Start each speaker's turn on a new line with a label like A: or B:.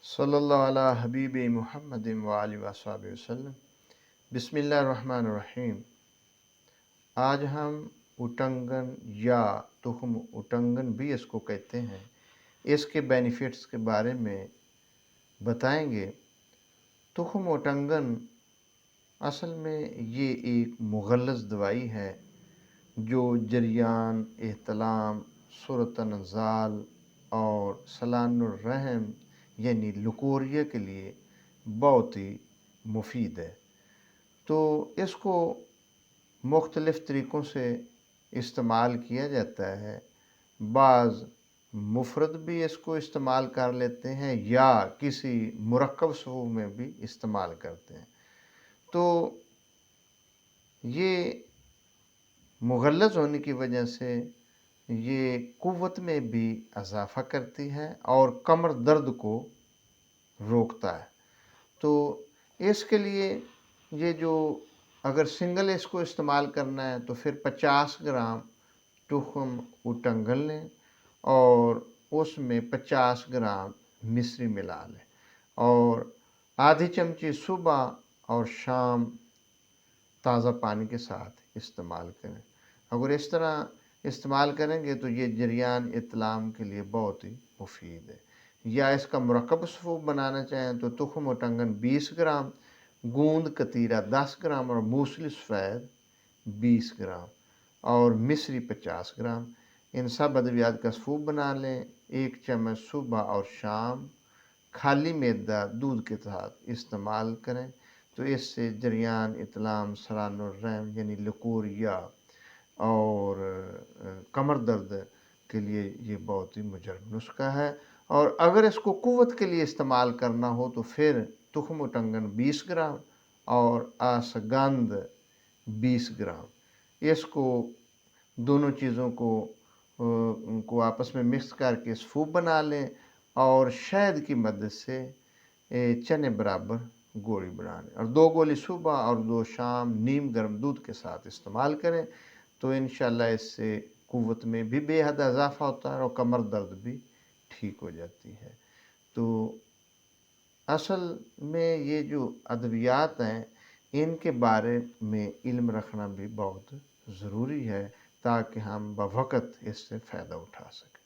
A: صلی اللہ علی حبیب محمد وآلہ وصحبہ وسلم۔ بسم اللہ الرحمن الرحیم۔ آج ہم اٹنگن یا تخم اٹنگن بھی اس کو کہتے ہیں، اس کے بینیفٹس کے بارے میں بتائیں گے۔ تخم اٹنگن اصل میں یہ ایک مغلظ دوائی ہے جو جریان، احتلام، صورت نزال اور سلان الرحم یعنی لکوریا کے لیے بہت ہی مفید ہے۔ تو اس کو مختلف طریقوں سے استعمال کیا جاتا ہے۔ بعض مفرد بھی اس کو استعمال کر لیتے ہیں یا کسی مرکب صفوف میں بھی استعمال کرتے ہیں۔ تو یہ مغلظ ہونے کی وجہ سے یہ قوت میں بھی اضافہ کرتی ہے اور کمر درد کو روکتا ہے۔ تو اس کے لیے یہ جو اگر سنگل اس کو استعمال کرنا ہے تو پھر 50 گرام تخم اٹنگن لیں اور اس میں 50 گرام مصری ملا لیں اور آدھی چمچی صبح اور شام تازہ پانی کے ساتھ استعمال کریں۔ اگر اس طرح استعمال کریں گے تو یہ جریان احتلام کے لیے بہت ہی مفید ہے۔ یا اس کا مرکب صفوف بنانا چاہیں تو تخم اٹنگن 20 گرام، گوند کتیرہ 10 گرام اور موسلی سفید 20 گرام اور مصری 50 گرام۔ ان سب ادویات کا صفوف بنا لیں۔ 1 چمچ صبح اور شام خالی معدہ دودھ کے ساتھ استعمال کریں تو اس سے جریان، احتلام، سلان الرحم یعنی لکوریا اور کمر درد کے لیے یہ بہت ہی مجرب نسخہ ہے۔ اور اگر اس کو قوت کے لیے استعمال کرنا ہو تو پھر تخم اٹنگن 20 گرام اور آسگند 20 گرام، اس کو دونوں چیزوں کو آپس میں مکس کر کے صفوف بنا لیں اور شہد کی مدد سے چنے برابر گولی بنا لیں اور 2 گولی صبح اور 2 شام نیم گرم دودھ کے ساتھ استعمال کریں تو انشاءاللہ اس سے قوت میں بھی بے حد اضافہ ہوتا ہے اور کمر درد بھی ٹھیک ہو جاتی ہے۔ تو اصل میں یہ جو ادویات ہیں ان کے بارے میں علم رکھنا بھی بہت ضروری ہے تاکہ ہم بوقت اس سے فائدہ اٹھا سکیں۔